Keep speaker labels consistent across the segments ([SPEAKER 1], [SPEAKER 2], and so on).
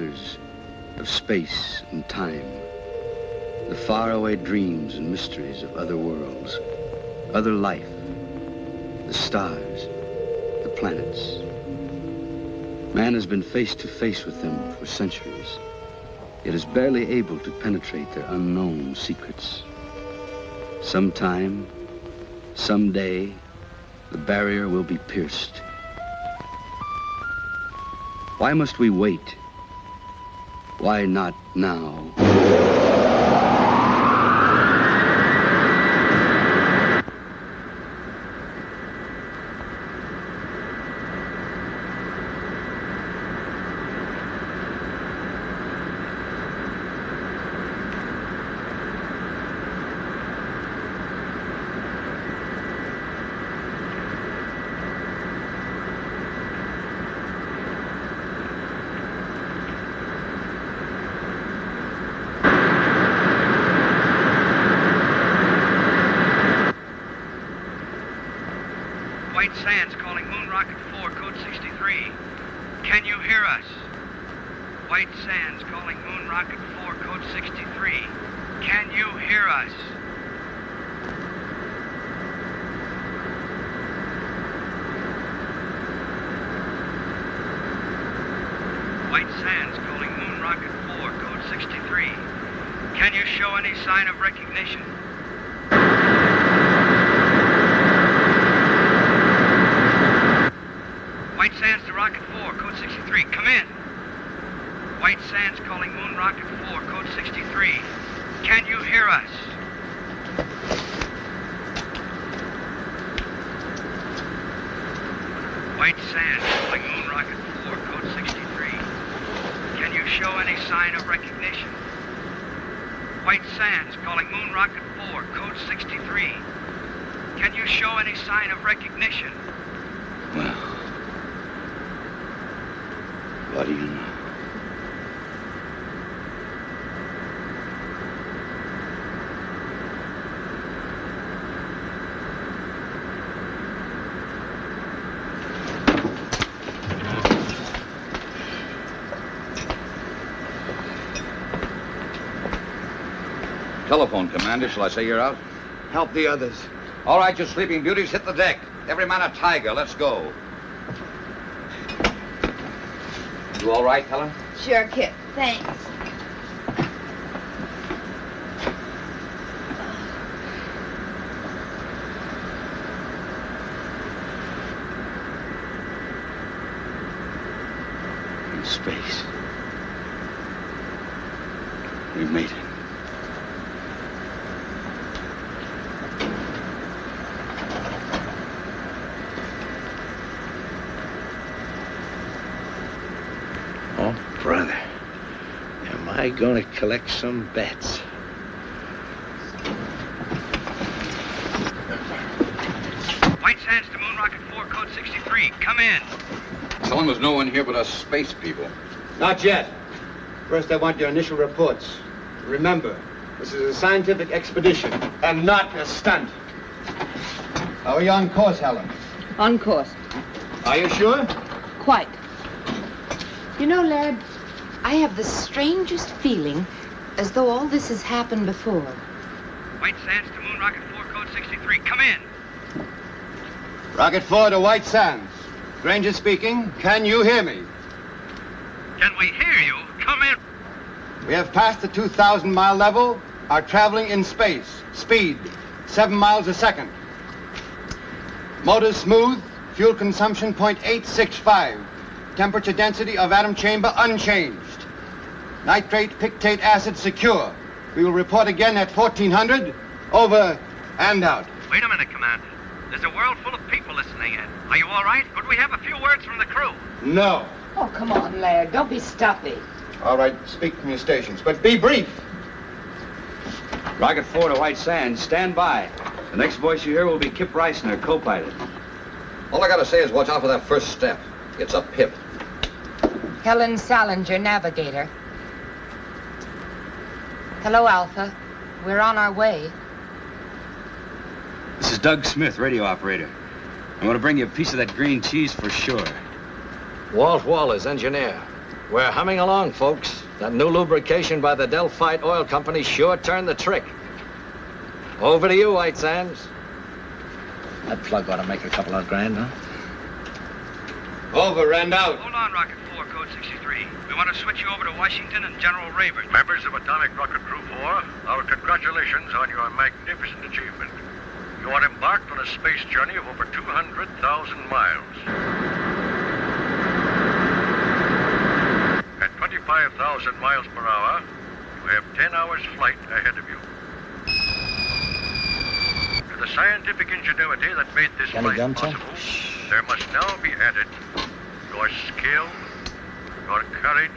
[SPEAKER 1] wonders of space and time, the faraway dreams and mysteries of other worlds, other life, the stars, the planets. Man has been face to face with them for centuries, yet is barely able to penetrate their unknown secrets. Sometime, someday, the barrier will be pierced. Why must we wait? Why not now?
[SPEAKER 2] Telephone, Commander. Shall I say you're out?
[SPEAKER 3] Help the others.
[SPEAKER 2] All right, you sleeping beauties, hit the deck. Every man a tiger. Let's go. You all right, Helen?
[SPEAKER 4] Sure, Kip. Thanks.
[SPEAKER 1] In space. We've made it.
[SPEAKER 3] Brother, am I going to collect some bets?
[SPEAKER 5] White Sands to Moon Rocket 4, code 63. Come in.
[SPEAKER 2] Tell them there's no one here but us space people.
[SPEAKER 6] Not yet. First, I want your initial reports. Remember, this is a scientific expedition and not a stunt. How are you on course, Helen?
[SPEAKER 4] On course.
[SPEAKER 6] Are you sure?
[SPEAKER 4] Quite. You know, Laird, I have the strangest feeling as though all this has happened before.
[SPEAKER 5] White Sands to Moon Rocket 4, code 63. Come in.
[SPEAKER 6] Rocket 4 to White Sands. Granger speaking. Can you hear me?
[SPEAKER 5] Can we hear you? Come in.
[SPEAKER 6] We have passed the 2,000-mile level, are traveling in space. Speed, 7 miles a second. Motors smooth, fuel consumption 0.865. Temperature density of atom chamber unchanged. Nitrate pictate acid secure. We will report again at 1400. Over and out.
[SPEAKER 5] Wait a minute, Commander. There's a world full of people listening in. Are you all right? Could we have a few words from the crew?
[SPEAKER 6] No.
[SPEAKER 4] Oh, come on, Laird. Don't be stuffy.
[SPEAKER 6] All right, speak from your stations, but be brief.
[SPEAKER 1] Rocket 4 to White Sands, stand by. The next voice you hear will be Kip Reisner, co-pilot.
[SPEAKER 2] All I gotta say is watch out for that first step. It's a pip.
[SPEAKER 4] Helen Salinger, navigator. Hello, Alpha. We're on our way.
[SPEAKER 1] This is Doug Smith, radio operator. I want to bring you a piece of that green cheese for sure.
[SPEAKER 7] Walt Wallace, engineer. We're humming along, folks. That new lubrication by the Delphite Oil Company sure turned the trick. Over to you, White Sands. That plug ought to make a couple of grand, huh?
[SPEAKER 6] Over and out.
[SPEAKER 5] Hold on, Rocket 4, Code 63. We want to switch you over to Washington and General Rayburn.
[SPEAKER 8] Members of Atomic Rocket Crew 4, our congratulations on your magnificent achievement. You are embarked on a space journey of over 200,000 miles. At 25,000 miles per hour, you have 10 hours flight ahead of you. To the scientific ingenuity that made this flight possible, there must now be added your skill, your courage,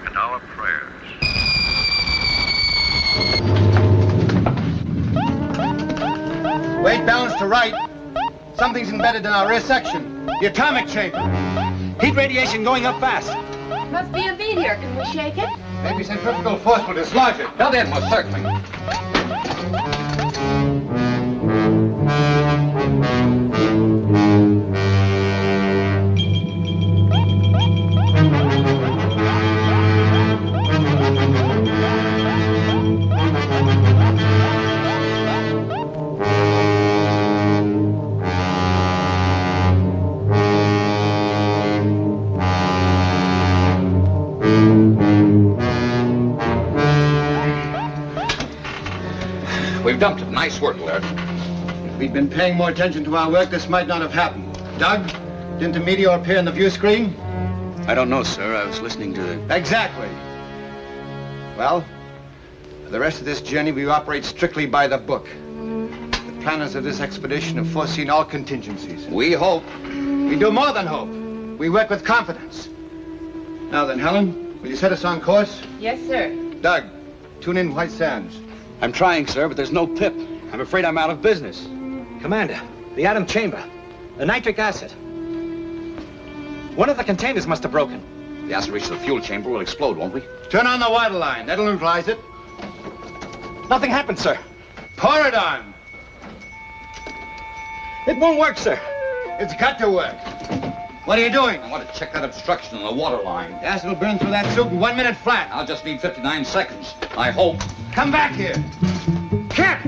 [SPEAKER 8] and our prayers.
[SPEAKER 6] Weight balance to right. Something's embedded in our rear section. The atomic chamber. Heat radiation going up fast.
[SPEAKER 4] Must be a meteor. Can we shake it?
[SPEAKER 6] Maybe centrifugal force will dislodge it.
[SPEAKER 2] Tell them we're circling. We've dumped it. Nice work, Laird.
[SPEAKER 6] If we'd been paying more attention to our work, this might not have happened. Doug, didn't the meteor appear on the view screen?
[SPEAKER 1] I don't know, sir. I was listening to the...
[SPEAKER 6] Exactly. Well, for the rest of this journey, we operate strictly by the book. The planners of this expedition have foreseen all contingencies.
[SPEAKER 2] We hope.
[SPEAKER 6] We do more than hope. We work with confidence. Now then, Helen, will you set us on course?
[SPEAKER 4] Yes, sir.
[SPEAKER 6] Doug, tune in White Sands.
[SPEAKER 1] I'm trying, sir, but there's no pip. I'm afraid I'm out of business.
[SPEAKER 7] Commander, the atom chamber. The nitric acid. One of the containers must have broken.
[SPEAKER 2] The acid reaches the fuel chamber, will explode, won't we?
[SPEAKER 6] Turn on the water line. That'll neutralize it.
[SPEAKER 7] Nothing happened, sir.
[SPEAKER 6] Pour it on.
[SPEAKER 7] It won't work, sir.
[SPEAKER 6] It's got to work. What are you doing?
[SPEAKER 2] I want to check that obstruction in the water line.
[SPEAKER 6] Acid will burn through that suit in 1 minute flat.
[SPEAKER 2] I'll just need 59 seconds. I hope.
[SPEAKER 6] Come back here. Kip!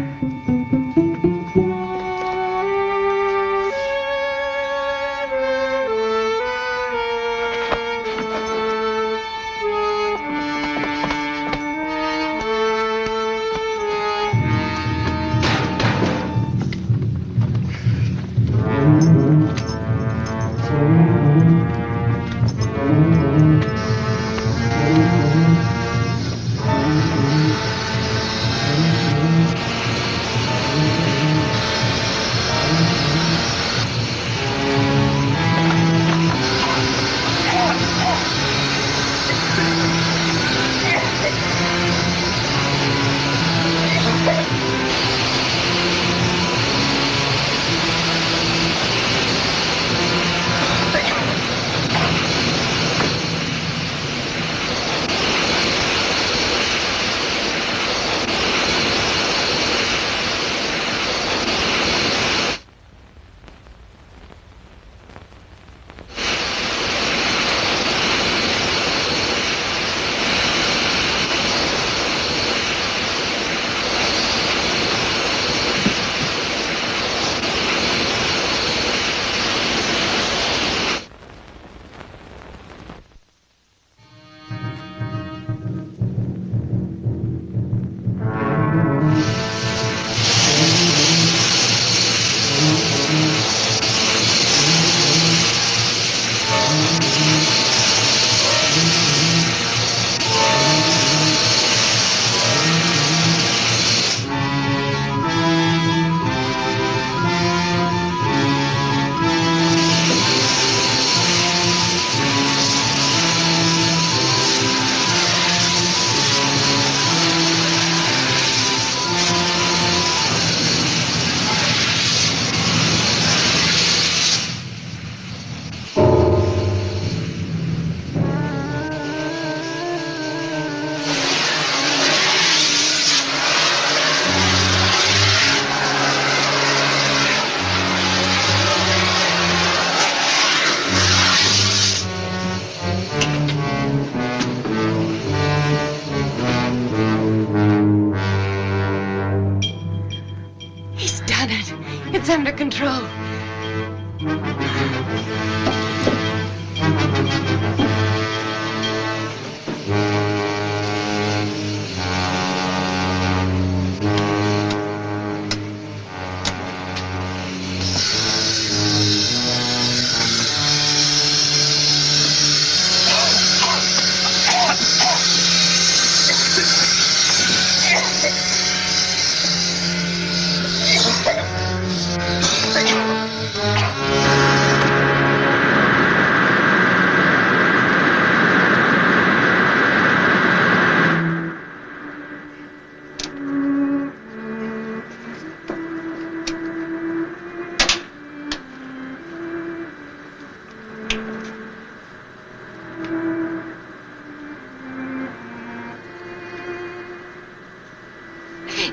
[SPEAKER 4] under control.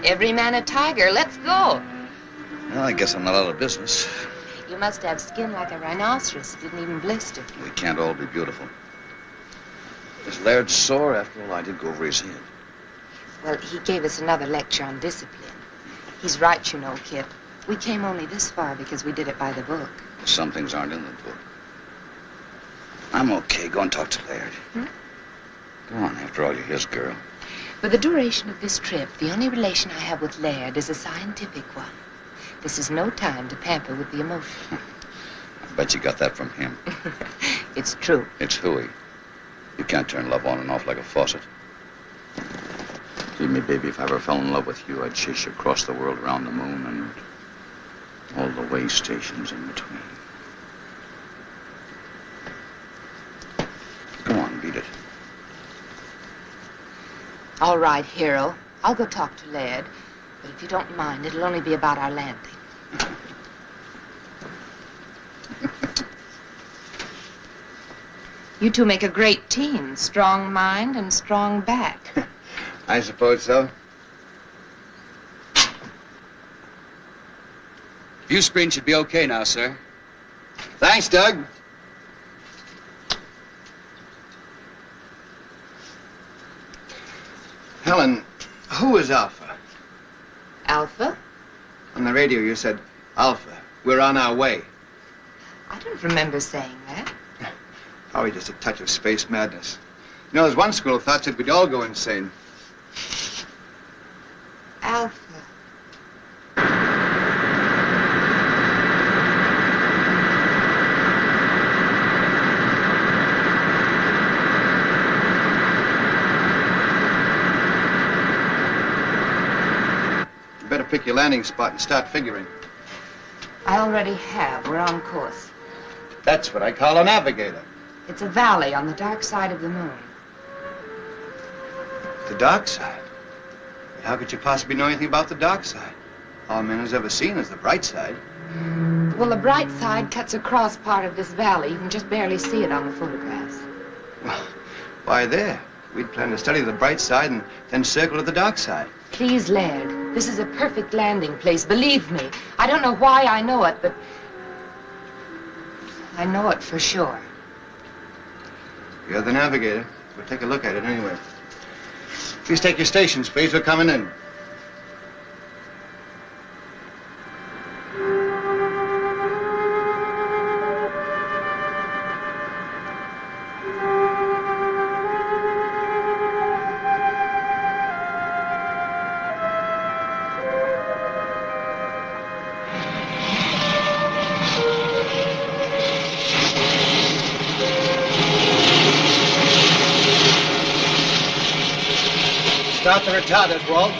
[SPEAKER 4] Every man a tiger. Let's go.
[SPEAKER 2] Well, I guess I'm not out of business.
[SPEAKER 4] You must have skin like a rhinoceros. Didn't even blister.
[SPEAKER 2] We can't all be beautiful. Is Laird sore? After all, I did go over his head.
[SPEAKER 4] Well, he gave us another lecture on discipline. He's right, you know, Kip. We came only this far because we did it by the book.
[SPEAKER 2] Some things aren't in the book. I'm okay. Go and talk to Laird. Go on. After all, you're his girl.
[SPEAKER 4] For the duration of this trip, the only relation I have with Laird is a scientific one. This is no time to pamper with the emotion.
[SPEAKER 2] I bet you got that from him.
[SPEAKER 4] It's true.
[SPEAKER 2] It's hooey. You can't turn love on and off like a faucet. Believe me, baby, if I ever fell in love with you, I'd chase you across the world, around the moon, and all the way stations in between. Go on, beat it.
[SPEAKER 4] All right, hero. I'll go talk to Laird. But if you don't mind, it'll only be about our landing. You two make a great team. Strong mind and strong back.
[SPEAKER 6] I suppose so.
[SPEAKER 1] View screen should be okay now, sir.
[SPEAKER 6] Thanks, Doug. Helen, who is Alpha?
[SPEAKER 4] Alpha?
[SPEAKER 6] On the radio you said, Alpha, we're on our way.
[SPEAKER 4] I don't remember saying that.
[SPEAKER 6] Probably just a touch of space madness. You know, there's one school of thought that we'd all go insane.
[SPEAKER 4] Alpha.
[SPEAKER 6] You better pick your landing spot and start figuring.
[SPEAKER 4] I already have. We're on course.
[SPEAKER 6] That's what I call a navigator.
[SPEAKER 4] It's a valley on the dark side of the moon.
[SPEAKER 6] The dark side? But how could you possibly know anything about the dark side? All man has ever seen is the bright side.
[SPEAKER 4] Well, the bright side cuts across part of this valley. You can just barely see it on the photographs.
[SPEAKER 6] Well, why there? We'd planned to study the bright side and then circle to the dark side.
[SPEAKER 4] Please, Laird, this is a perfect landing place. Believe me. I don't know why I know it, but I know it for sure.
[SPEAKER 6] You're the navigator. We'll take a look at it anyway. Please take your stations, please. We're coming in. Start the retarders, Walt.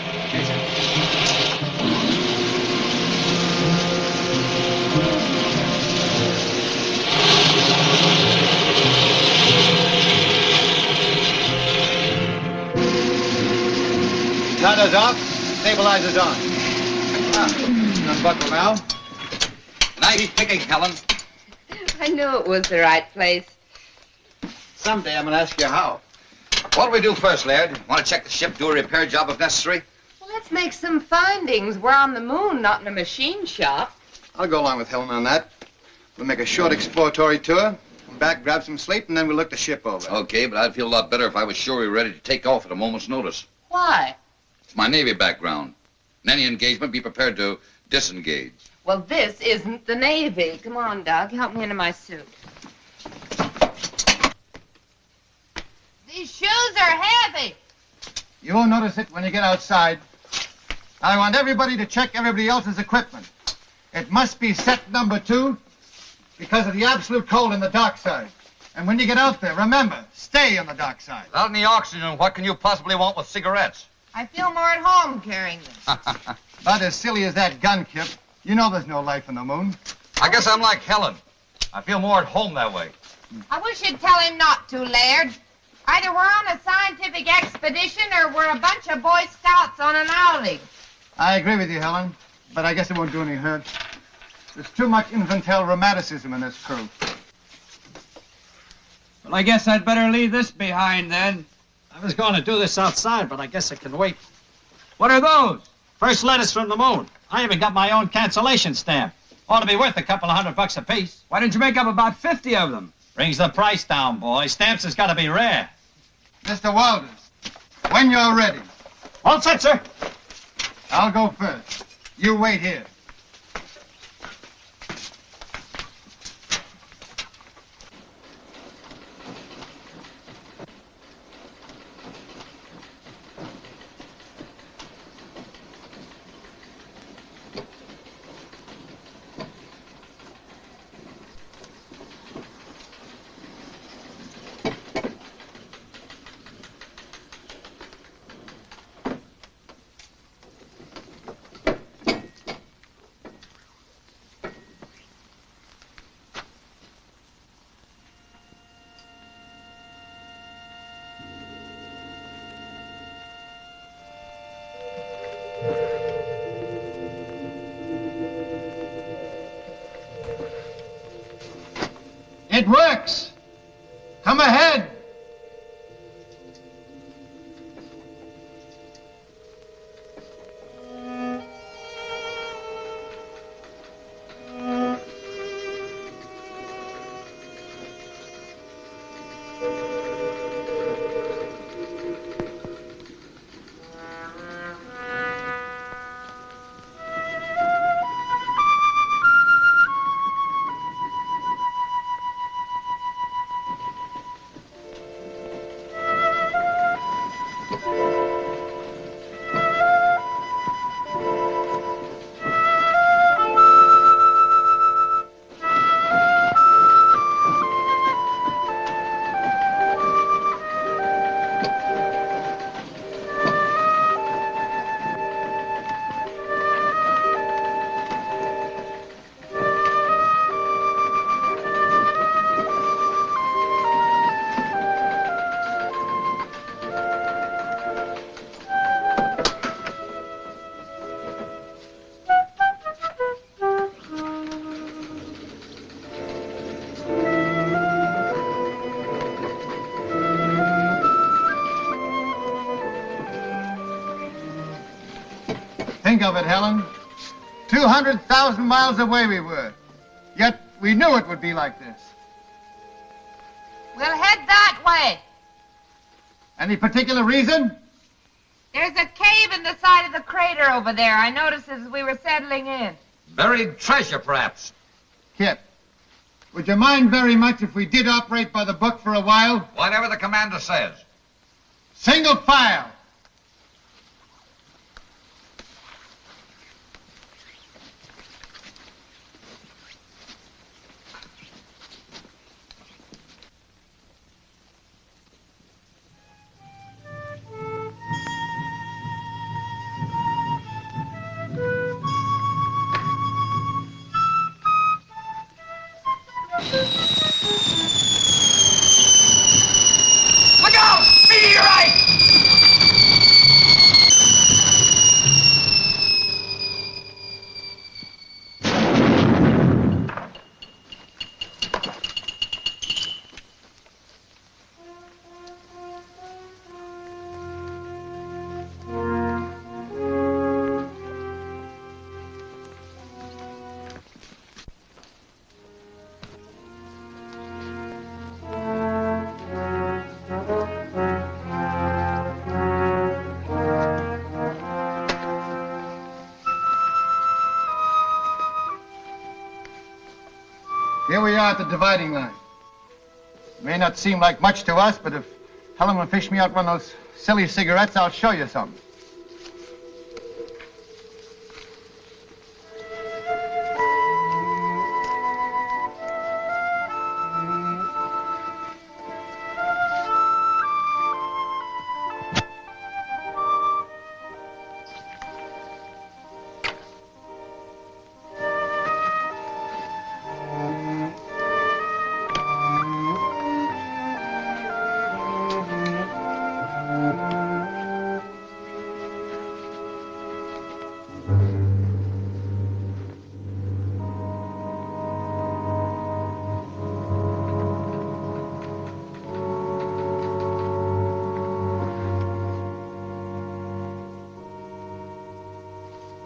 [SPEAKER 6] Retarders off, stabilizers on. Unbuckle now.
[SPEAKER 2] Nice picking, Helen.
[SPEAKER 4] I knew it was the right place.
[SPEAKER 6] Someday I'm going to ask you how.
[SPEAKER 2] What'll we do first, Laird? Want to check the ship, do a repair job if necessary?
[SPEAKER 4] Well, let's make some findings. We're on the moon, not in a machine shop.
[SPEAKER 6] I'll go along with Helen on that. We'll make a short exploratory tour, come back, grab some sleep, and then we'll look the ship over.
[SPEAKER 2] Okay, but I'd feel a lot better if I was sure we were ready to take off at a moment's notice.
[SPEAKER 4] Why?
[SPEAKER 2] It's my Navy background. In any engagement, be prepared to disengage.
[SPEAKER 4] Well, this isn't the Navy. Come on, Doug. Help me into my suit. These shoes are heavy.
[SPEAKER 6] You won't notice it when you get outside. I want everybody to check everybody else's equipment. It must be set number 2 because of the absolute cold in the dock side. And when you get out there, remember, stay on the dock side.
[SPEAKER 2] Without any oxygen, what can you possibly want with cigarettes?
[SPEAKER 4] I feel more at home carrying them.
[SPEAKER 6] About as silly as that gun, Kip. You know there's no life on the moon.
[SPEAKER 2] I guess I'm like Helen. I feel more at home that way.
[SPEAKER 4] I wish you'd tell him not to, Laird. Either we're on a scientific expedition or we're a bunch of Boy Scouts on an outing.
[SPEAKER 6] I agree with you, Helen, but I guess it won't do any hurt. There's too much infantile romanticism in this crew.
[SPEAKER 9] Well, I guess I'd better leave this behind then.
[SPEAKER 7] I was going to do this outside, but I guess it can wait.
[SPEAKER 9] What are those?
[SPEAKER 7] First letters from the moon. I even got my own cancellation stamp. Ought to be worth a couple of $100 apiece.
[SPEAKER 9] Why didn't you make up about 50 of them?
[SPEAKER 7] Brings the price down, boy. Stamps has got to be rare.
[SPEAKER 6] Mr. Walters, when you're ready.
[SPEAKER 7] All set, sir.
[SPEAKER 6] I'll go first. You wait here. It works. Come ahead. Think of it, Helen. 200,000 miles away we were. Yet we knew it would be like this.
[SPEAKER 4] We'll head that way.
[SPEAKER 6] Any particular reason?
[SPEAKER 4] There's a cave in the side of the crater over there. I noticed as we were settling in.
[SPEAKER 2] Buried treasure, perhaps.
[SPEAKER 6] Kip, would you mind very much if we did operate by the book for a while?
[SPEAKER 2] Whatever the commander says.
[SPEAKER 6] Single file.
[SPEAKER 2] Look out! Meteorite!
[SPEAKER 6] Here we are at the dividing line. It may not seem like much to us, but if Helen will fish me out one of those silly cigarettes, I'll show you something.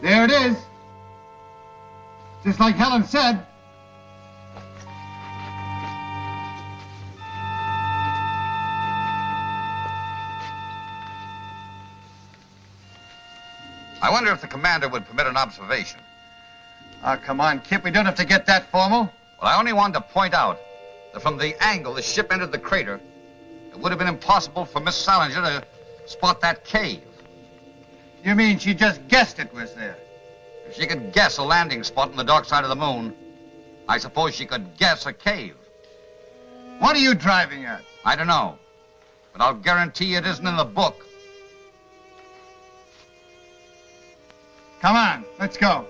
[SPEAKER 6] There it is. Just like Helen said.
[SPEAKER 2] I wonder if the commander would permit an observation.
[SPEAKER 6] Oh, come on, Kip. We don't have to get that formal.
[SPEAKER 2] Well, I only wanted to point out that from the angle the ship entered the crater, it would have been impossible for Miss Salinger to spot that cave.
[SPEAKER 6] You mean she just guessed it was there?
[SPEAKER 2] If she could guess a landing spot on the dark side of the moon, I suppose she could guess a cave.
[SPEAKER 6] What are you driving at?
[SPEAKER 2] I don't know, but I'll guarantee it isn't in the book.
[SPEAKER 6] Come on, let's go.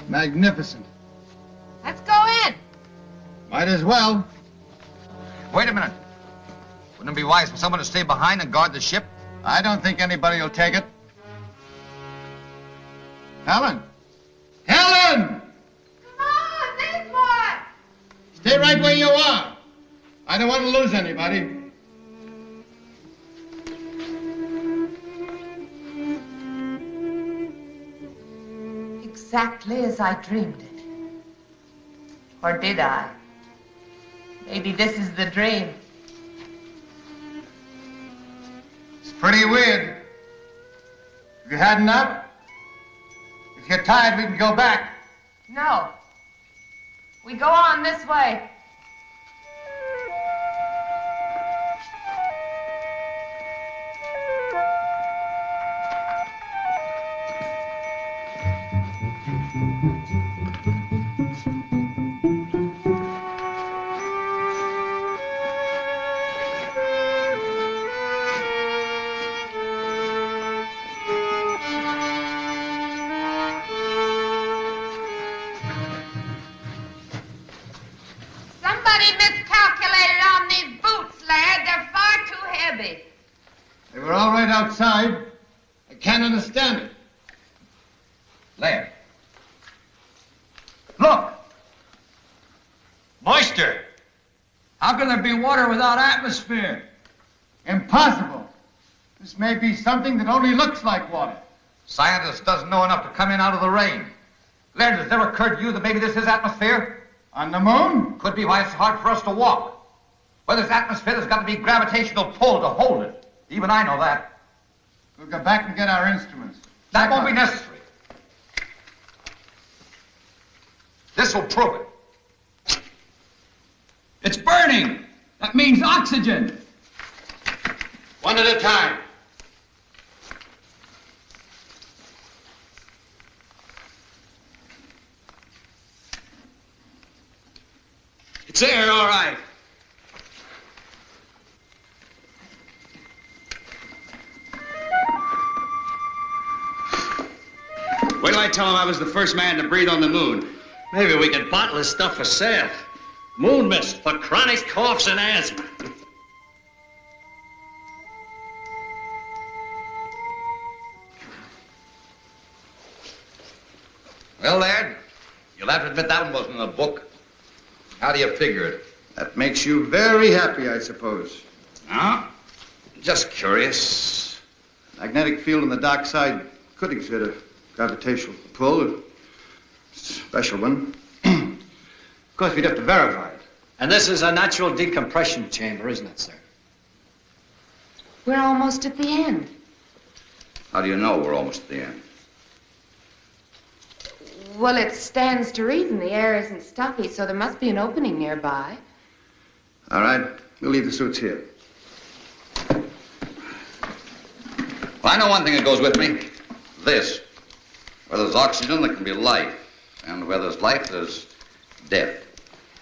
[SPEAKER 6] Magnificent.
[SPEAKER 4] Let's go in.
[SPEAKER 6] Might as well.
[SPEAKER 2] Wait a minute. Wouldn't it be wise for someone to stay behind and guard the ship?
[SPEAKER 6] I don't think anybody will take it. Helen! Helen!
[SPEAKER 4] Come on, this boy.
[SPEAKER 6] Stay right where you are. I don't want to lose anybody.
[SPEAKER 4] Exactly as I dreamed it. Or did I? Maybe this is the dream.
[SPEAKER 6] It's pretty weird. Have you had enough? If you're tired, we can go back.
[SPEAKER 4] No. We go on this way. Somebody miscalculated on these boots, lad. They're far too heavy.
[SPEAKER 6] They were all right outside. I can't understand it.
[SPEAKER 2] Laird.
[SPEAKER 6] Look!
[SPEAKER 9] Moisture. How can there be water without atmosphere?
[SPEAKER 6] Impossible. This may be something that only looks like water.
[SPEAKER 2] Scientist doesn't know enough to come in out of the rain. Laird, has it ever occurred to you that maybe this is atmosphere?
[SPEAKER 6] On the moon?
[SPEAKER 2] Could be why it's hard for us to walk. Well, this atmosphere, there's got to be gravitational pull to hold it. Even I know that.
[SPEAKER 6] We'll go back and get our instruments.
[SPEAKER 2] That won't be necessary. This will prove it.
[SPEAKER 9] It's burning. That means oxygen.
[SPEAKER 6] One at a time.
[SPEAKER 9] It's air, all right. Wait till I tell him I was the first man to breathe on the moon.
[SPEAKER 10] Maybe we could bottle this stuff for sale. Moon mist for chronic coughs and asthma.
[SPEAKER 2] Well, Laird, you'll have to admit that one wasn't in the book. How do you figure it?
[SPEAKER 6] That makes you very happy, I suppose.
[SPEAKER 2] No? Just curious.
[SPEAKER 6] Magnetic field on the dark side could exert a gravitational pull, a special one. Of course, we'd have to verify it.
[SPEAKER 7] And this is a natural decompression chamber, isn't it, sir?
[SPEAKER 4] We're almost at the end.
[SPEAKER 2] How do you know we're almost at the end?
[SPEAKER 4] Well, it stands to reason the air isn't stuffy, so there must be an opening nearby.
[SPEAKER 6] All right, we'll leave the suits here.
[SPEAKER 2] Well, I know one thing that goes with me. This. Where there's oxygen, there can be life. And where there's life, there's death.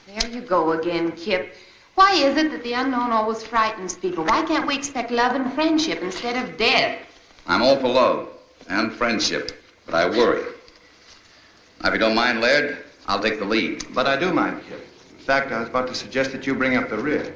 [SPEAKER 4] There you go again, Kip. Why is it that the unknown always frightens people? Why can't we expect love and friendship instead of death?
[SPEAKER 2] I'm all for love and friendship, but I worry. Now, if you don't mind, Laird, I'll take the lead.
[SPEAKER 6] But I do mind, Kip. In fact, I was about to suggest that you bring up the rear.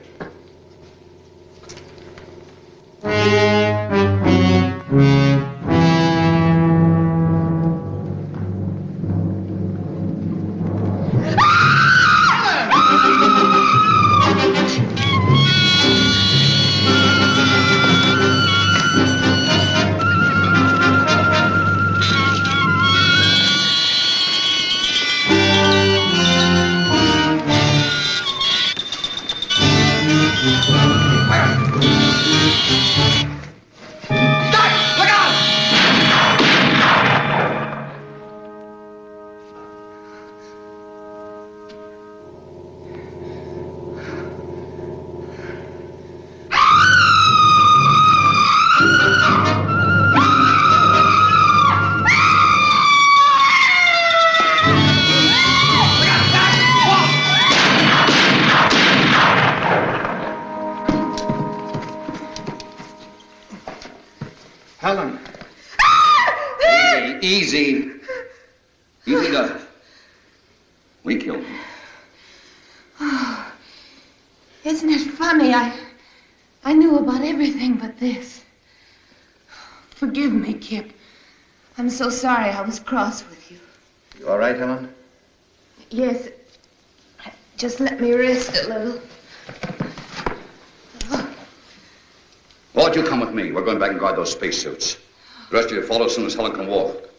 [SPEAKER 6] Helen.
[SPEAKER 2] Easy. Easy does it. We killed him.
[SPEAKER 4] Oh, isn't it funny? I knew about everything but this. Forgive me, Kip. I'm so sorry I was cross with you.
[SPEAKER 6] You all right, Helen?
[SPEAKER 4] Yes. Just let me rest a little.
[SPEAKER 2] Walt, you come with me. We're going back and guard those spacesuits. The rest of you follow as soon as Helen can walk.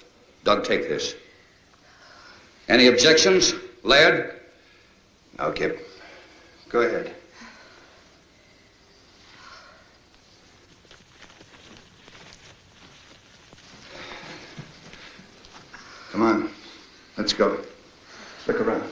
[SPEAKER 2] Doug, take this. Any objections, Laird?
[SPEAKER 6] No, Kip. Go ahead. Come on. Let's go. Look around.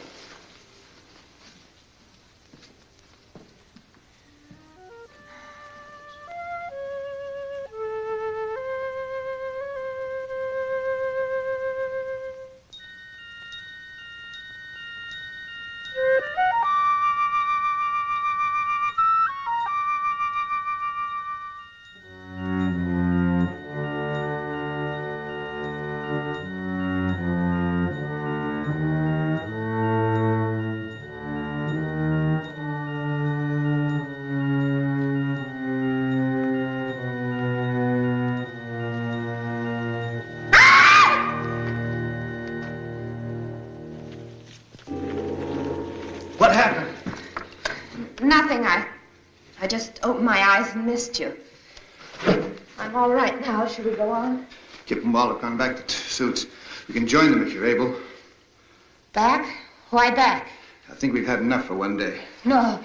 [SPEAKER 6] What happened?
[SPEAKER 4] Nothing. I just opened my eyes and missed you. I'm all right now. Should we go on?
[SPEAKER 6] Kip and Walt have gone back to suits. We can join them if you're able.
[SPEAKER 4] Back? Why back?
[SPEAKER 6] I think we've had enough for one day.
[SPEAKER 4] No.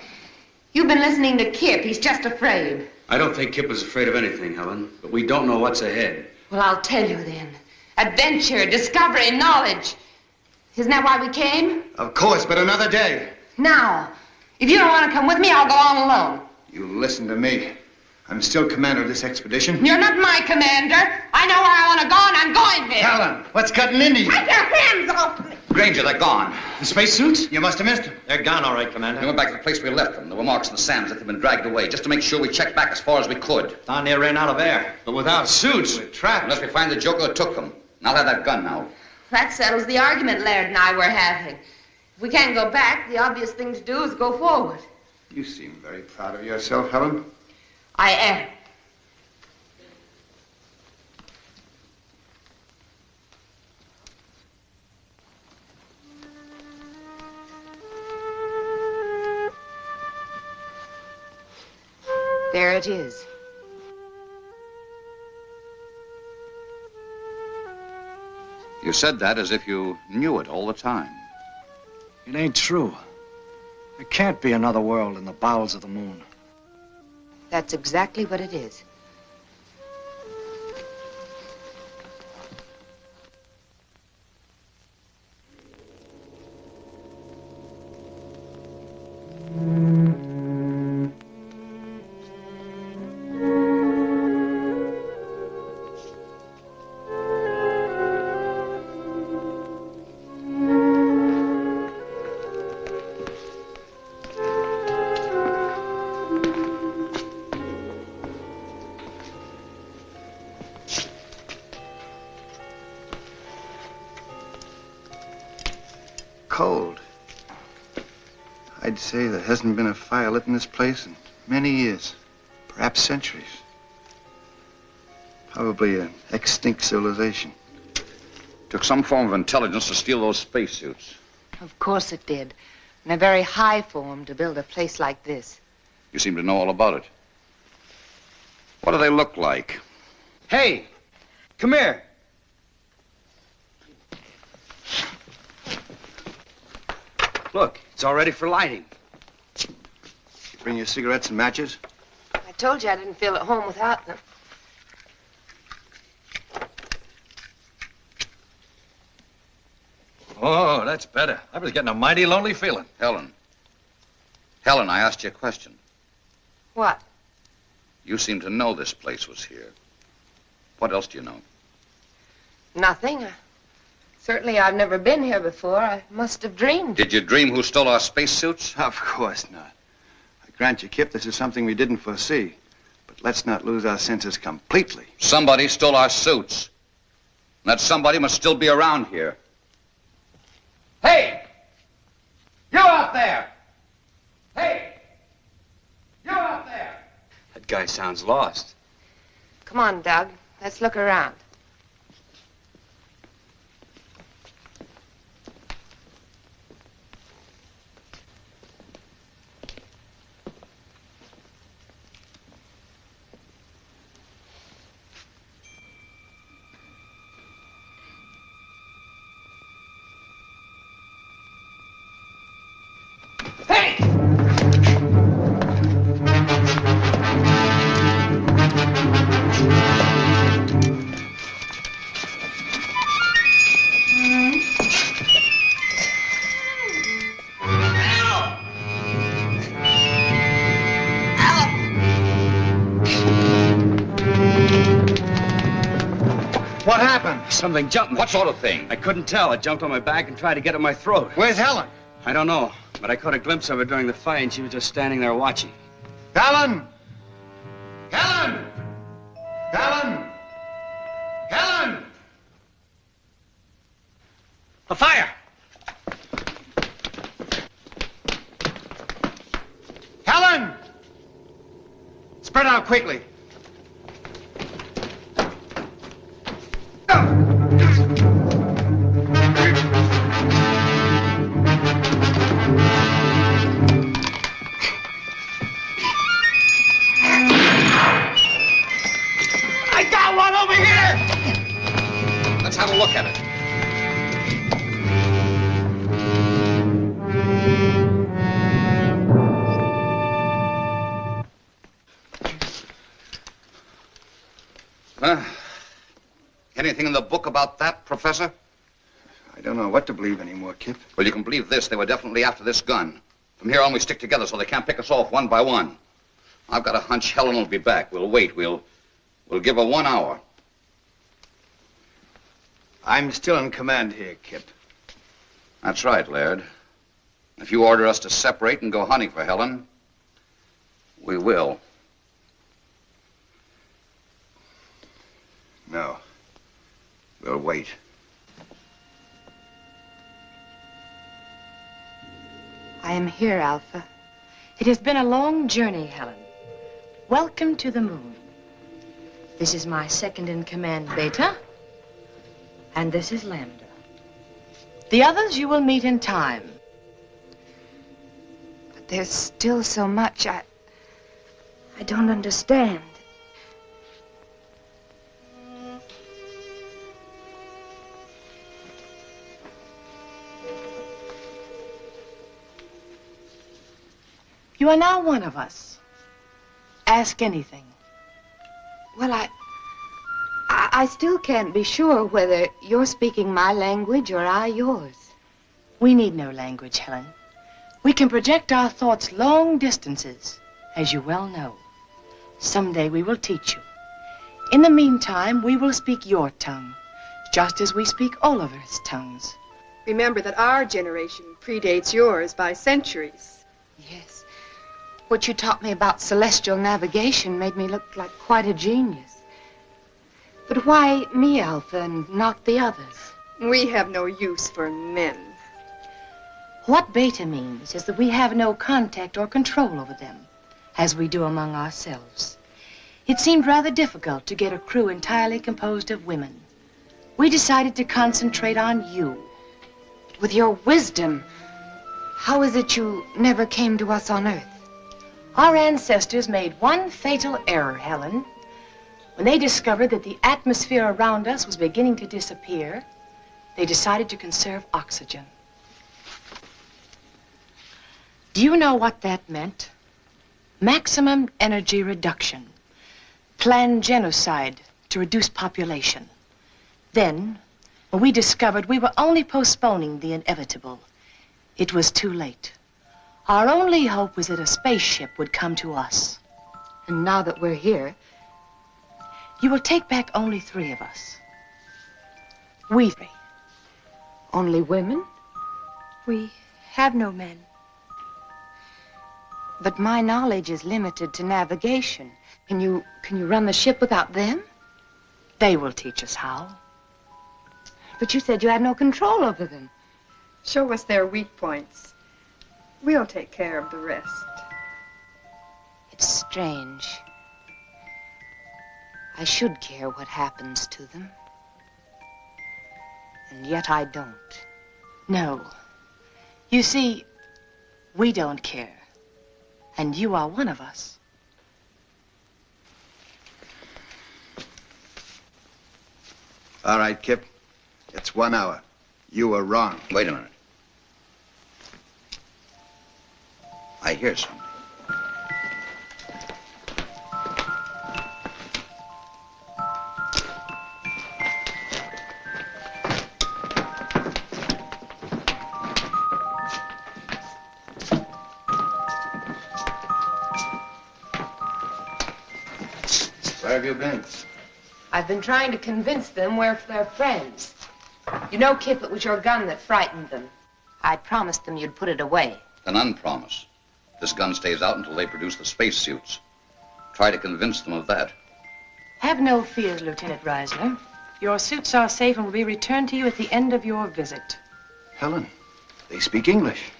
[SPEAKER 4] You've been listening to Kip. He's just afraid.
[SPEAKER 1] I don't think Kip was afraid of anything, Helen, but we don't know what's ahead.
[SPEAKER 4] Well, I'll tell you then. Adventure, discovery, knowledge. Isn't that why we came?
[SPEAKER 6] Of course, but another day.
[SPEAKER 4] Now, if you don't want to come with me, I'll go on alone.
[SPEAKER 6] You listen to me. I'm still commander of this expedition.
[SPEAKER 4] You're not my commander. I know where I want to go, and I'm going there.
[SPEAKER 6] Helen, what's cutting into you?
[SPEAKER 4] Take your hands off me.
[SPEAKER 2] Granger, they're gone.
[SPEAKER 6] The spacesuits? You must have missed them.
[SPEAKER 7] They're gone, all right, Commander.
[SPEAKER 2] We went back to the place we left them. There were marks in the sand as if they'd been dragged away, just to make sure we checked back as far as we could.
[SPEAKER 7] Down there ran out of air.
[SPEAKER 6] But without suits, we're trapped.
[SPEAKER 2] Unless we find the joker who took them. And I'll have that gun now.
[SPEAKER 4] That settles the argument Laird and I were having. If we can't go back, the obvious thing to do is go forward.
[SPEAKER 6] You seem very proud of yourself, Helen.
[SPEAKER 4] I am. There it is.
[SPEAKER 2] You said that as if you knew it all the time.
[SPEAKER 3] It ain't true.
[SPEAKER 7] There can't be another world in the bowels of the moon.
[SPEAKER 4] That's exactly what it is.
[SPEAKER 6] Cold. I'd say there hasn't been a fire lit in this place in many years, perhaps centuries. Probably an extinct civilization.
[SPEAKER 2] Took some form of intelligence to steal those spacesuits.
[SPEAKER 4] Of course it did. And a very high form to build a place like this.
[SPEAKER 2] You seem to know all about it. What do they look like?
[SPEAKER 6] Hey, come here.
[SPEAKER 1] Look, it's all ready for lighting.
[SPEAKER 6] You bring your cigarettes and matches?
[SPEAKER 4] I told you I didn't feel at home without them.
[SPEAKER 7] Oh, that's better. I was getting a mighty lonely feeling.
[SPEAKER 2] Helen. Helen, I asked you a question.
[SPEAKER 4] What?
[SPEAKER 2] You seem to know this place was here. What else do you know?
[SPEAKER 4] Nothing. Certainly I've never been here before. I must have dreamed.
[SPEAKER 2] Did you dream who stole our spacesuits?
[SPEAKER 6] Of course not. I grant you, Kip, this is something we didn't foresee. But let's not lose our senses completely.
[SPEAKER 2] Somebody stole our suits. And that somebody must still be around here.
[SPEAKER 9] Hey! You out there! Hey! You out there!
[SPEAKER 1] That guy sounds lost.
[SPEAKER 4] Come on, Doug. Let's look around.
[SPEAKER 6] What happened?
[SPEAKER 1] Something jumped me.
[SPEAKER 2] What sort of thing?
[SPEAKER 1] I couldn't tell. It jumped on my back and tried to get at my throat.
[SPEAKER 6] Where's Helen?
[SPEAKER 1] I don't know, but I caught a glimpse of her during the fight, and she was just standing there watching.
[SPEAKER 6] Helen! Helen! Helen! Helen!
[SPEAKER 1] A fire!
[SPEAKER 6] Helen! Spread out quickly.
[SPEAKER 9] I got one over here!
[SPEAKER 2] Let's have a look at it. Anything in the book about that, Professor?
[SPEAKER 6] I don't know what to believe anymore, Kip.
[SPEAKER 2] Well, you can believe this. They were definitely after this gun. From here on, we stick together so they can't pick us off one by one. I've got a hunch Helen will be back. We'll wait. We'll give her 1 hour.
[SPEAKER 6] I'm still in command here, Kip.
[SPEAKER 2] That's right, Laird. If you order us to separate and go hunting for Helen, we will.
[SPEAKER 6] No. We'll wait.
[SPEAKER 4] I am here, Alpha. It has been a long journey, Helen. Welcome to the moon. This is my second in command, Beta. And this is Lambda. The others you will meet in time. But there's still so much I don't understand.
[SPEAKER 11] You are now one of us. Ask anything.
[SPEAKER 4] Well, I still can't be sure whether you're speaking my language or I yours.
[SPEAKER 11] We need no language, Helen. We can project our thoughts long distances, as you well know. Someday we will teach you. In the meantime, we will speak your tongue, just as we speak Oliver's tongues.
[SPEAKER 12] Remember that our generation predates yours by centuries.
[SPEAKER 4] Yes. What you taught me about celestial navigation made me look like quite a genius. But why me, Alpha, and not the others?
[SPEAKER 12] We have no use for men.
[SPEAKER 11] What beta means is that we have no contact or control over them, as we do among ourselves. It seemed rather difficult to get a crew entirely composed of women. We decided to concentrate on you.
[SPEAKER 4] With your wisdom, how is it you never came to us on Earth?
[SPEAKER 11] Our ancestors made one fatal error, Helen. When they discovered that the atmosphere around us was beginning to disappear, they decided to conserve oxygen. Do you know what that meant? Maximum energy reduction. Planned genocide to reduce population. Then, when we discovered we were only postponing the inevitable, it was too late. Our only hope was that a spaceship would come to us.
[SPEAKER 4] And now that we're here,
[SPEAKER 11] you will take back only 3 of us. We 3.
[SPEAKER 4] Only women?
[SPEAKER 12] We have no men.
[SPEAKER 4] But my knowledge is limited to navigation. Can you run the ship without them?
[SPEAKER 11] They will teach us how.
[SPEAKER 4] But you said you had no control over them.
[SPEAKER 12] Show us their weak points. We'll take care of the rest.
[SPEAKER 4] It's strange. I should care what happens to them. And yet I don't.
[SPEAKER 11] No. You see, we don't care. And you are one of us.
[SPEAKER 6] All right, Kip. It's 1 hour. You were wrong.
[SPEAKER 2] Wait a minute. I hear something.
[SPEAKER 6] Where have you been?
[SPEAKER 4] I've been trying to convince them we're their friends. You know, Kip, it was your gun that frightened them. I promised them you'd put it away.
[SPEAKER 2] An unpromise. This gun stays out until they produce the spacesuits. Try to convince them of that.
[SPEAKER 11] Have no fears, Lieutenant Reisler. Your suits are safe and will be returned to you at the end of your visit.
[SPEAKER 6] Helen, they speak English.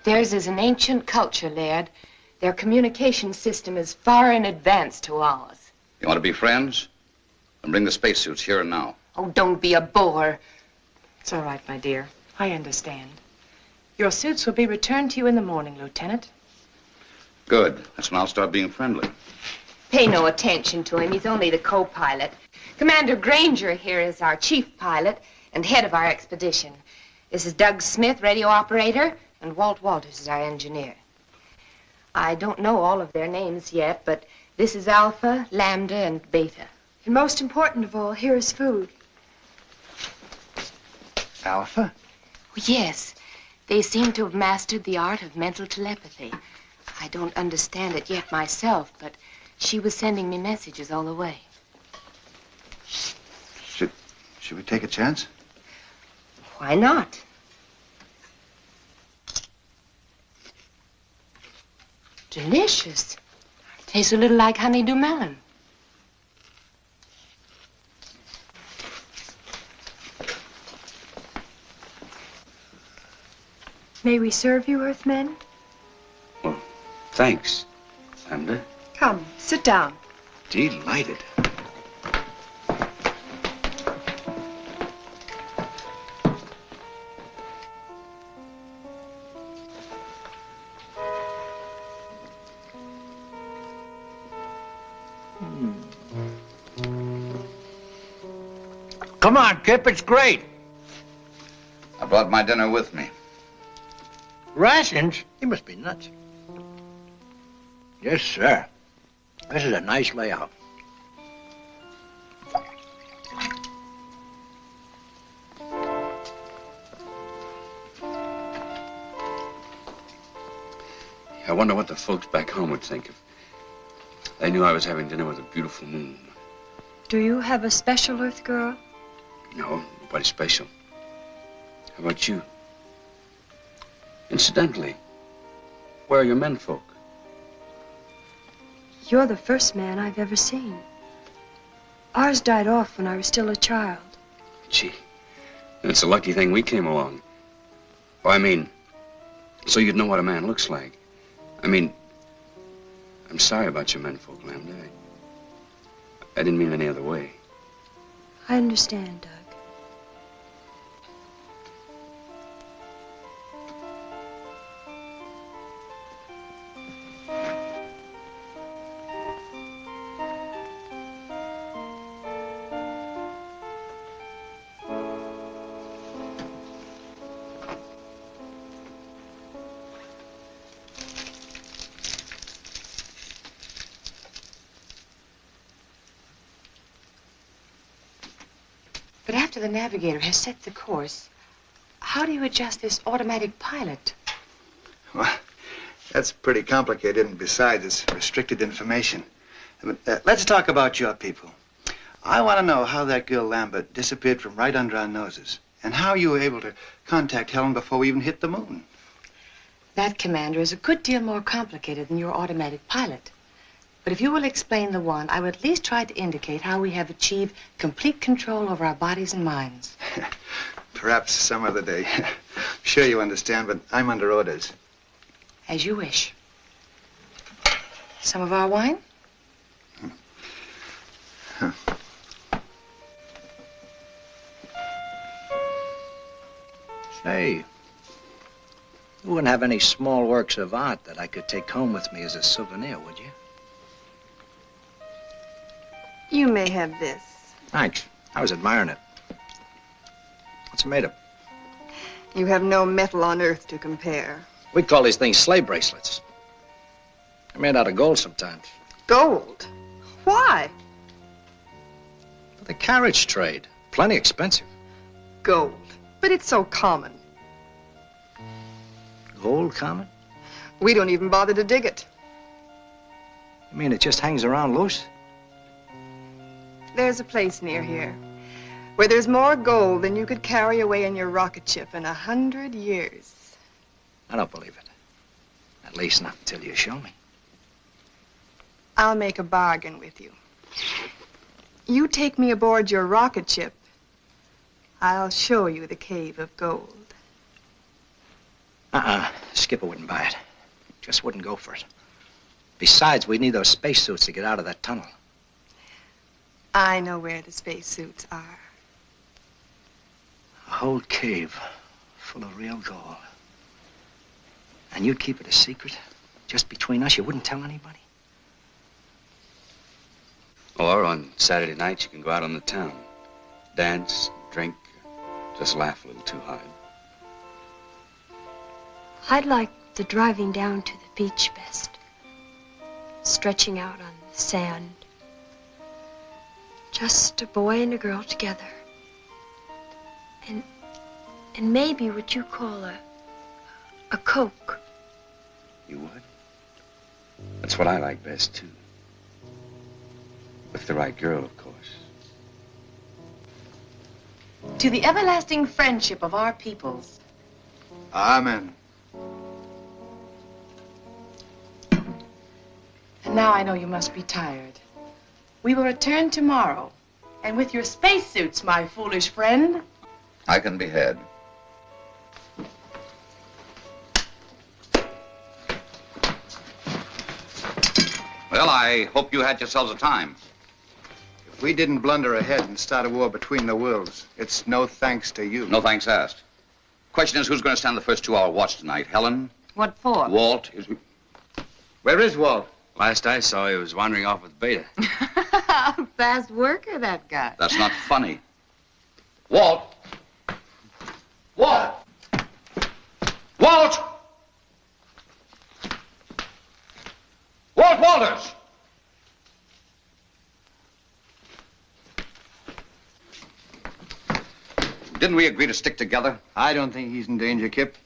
[SPEAKER 4] Theirs is an ancient culture, Laird. Their communication system is far in advance to ours.
[SPEAKER 2] You want to be friends? Then bring the spacesuits here and now.
[SPEAKER 4] Oh, don't be a bore.
[SPEAKER 11] It's all right, my dear. I understand. Your suits will be returned to you in the morning, Lieutenant.
[SPEAKER 2] Good. That's when I'll start being friendly.
[SPEAKER 4] Pay no attention to him. He's only the co-pilot. Commander Granger here is our chief pilot and head of our expedition. This is Doug Smith, radio operator, and Walt Walters is our engineer. I don't know all of their names yet, but this is Alpha, Lambda, and Beta.
[SPEAKER 12] And most important of all, here is food.
[SPEAKER 6] Alpha?
[SPEAKER 4] Yes. They seem to have mastered the art of mental telepathy. I don't understand it yet myself, but she was sending me messages all the way.
[SPEAKER 6] Should we take a chance?
[SPEAKER 4] Why not? Delicious. Tastes a little like honeydew melon.
[SPEAKER 12] May we serve you, Earthmen?
[SPEAKER 1] Well, thanks, Lambda.
[SPEAKER 12] Come, sit down.
[SPEAKER 1] Delighted.
[SPEAKER 3] Come on, Kip, it's great.
[SPEAKER 2] I brought my dinner with me.
[SPEAKER 3] Rations? You must be nuts. Yes, sir. This is a nice layout.
[SPEAKER 1] I wonder what the folks back home would think if they knew I was having dinner with a beautiful moon.
[SPEAKER 13] Do you have a special Earth girl?
[SPEAKER 1] No, nobody special. How about you? Incidentally, where are your menfolk?
[SPEAKER 13] You're the first man I've ever seen. Ours died off when I was still a child.
[SPEAKER 1] Gee, it's a lucky thing we came along. Oh, I mean, so you'd know what a man looks like. I mean, I'm sorry about your menfolk, Lambda. I didn't mean any other way.
[SPEAKER 13] I understand, Doug.
[SPEAKER 11] But after the navigator has set the course, how do you adjust this automatic pilot?
[SPEAKER 14] Well, that's pretty complicated, and besides, it's restricted information. But, let's talk about your people. I want to know how that girl Lambert disappeared from right under our noses, and how you were able to contact Helen before we even hit the moon.
[SPEAKER 11] That, Commander, is a good deal more complicated than your automatic pilot. But if you will explain the one, I would at least try to indicate how we have achieved complete control over our bodies and minds.
[SPEAKER 14] Perhaps some other day. Sure you understand, but I'm under orders.
[SPEAKER 11] As you wish. Some of our wine?
[SPEAKER 14] Huh.
[SPEAKER 3] Say, you wouldn't have any small works of art that I could take home with me as a souvenir, would you?
[SPEAKER 12] You may have this.
[SPEAKER 3] Thanks. I was admiring it. What's it made of?
[SPEAKER 12] You have no metal on Earth to compare.
[SPEAKER 7] We call these things sleigh bracelets. They're made out of gold sometimes.
[SPEAKER 12] Gold? Why?
[SPEAKER 7] For the carriage trade. Plenty expensive.
[SPEAKER 12] Gold. But it's so common.
[SPEAKER 3] Gold common?
[SPEAKER 12] We don't even bother to dig it.
[SPEAKER 3] You mean it just hangs around loose?
[SPEAKER 12] There's a place near here where there's more gold than you could carry away in your rocket ship in 100 years.
[SPEAKER 3] I don't believe it. At least not until you show me.
[SPEAKER 12] I'll make a bargain with you. You take me aboard your rocket ship, I'll show you the cave of gold.
[SPEAKER 3] Skipper wouldn't buy it. Just wouldn't go for it. Besides, we'd need those spacesuits to get out of that tunnel.
[SPEAKER 12] I know where the spacesuits are.
[SPEAKER 3] A whole cave full of real gold. And you'd keep it a secret? Just between us? You wouldn't tell anybody?
[SPEAKER 1] Or on Saturday nights, you can go out on the town. Dance, drink, just laugh a little too hard.
[SPEAKER 13] I'd like the driving down to the beach best. Stretching out on the sand. Just a boy and a girl together. And maybe what you call a Coke.
[SPEAKER 1] You would? That's what I like best, too. With the right girl, of course.
[SPEAKER 11] To the everlasting friendship of our peoples.
[SPEAKER 14] Amen.
[SPEAKER 11] And now I know you must be tired. We will return tomorrow. And with your spacesuits, my foolish friend.
[SPEAKER 2] I can be had. Well, I hope you had yourselves a time.
[SPEAKER 14] If we didn't blunder ahead and start a war between the worlds, it's no thanks to you.
[SPEAKER 2] No thanks asked. Question is, who's going to stand the first 2-hour watch tonight? Helen?
[SPEAKER 11] What for?
[SPEAKER 2] Walt?
[SPEAKER 14] Where is Walt?
[SPEAKER 1] Last I saw, he was wandering off with Beta.
[SPEAKER 11] Fast worker, that guy.
[SPEAKER 2] That's not funny. Walt! Walt! Walt! Walt! Sheriff Walters! Didn't we agree to stick together?
[SPEAKER 6] I don't think he's in danger, Kip.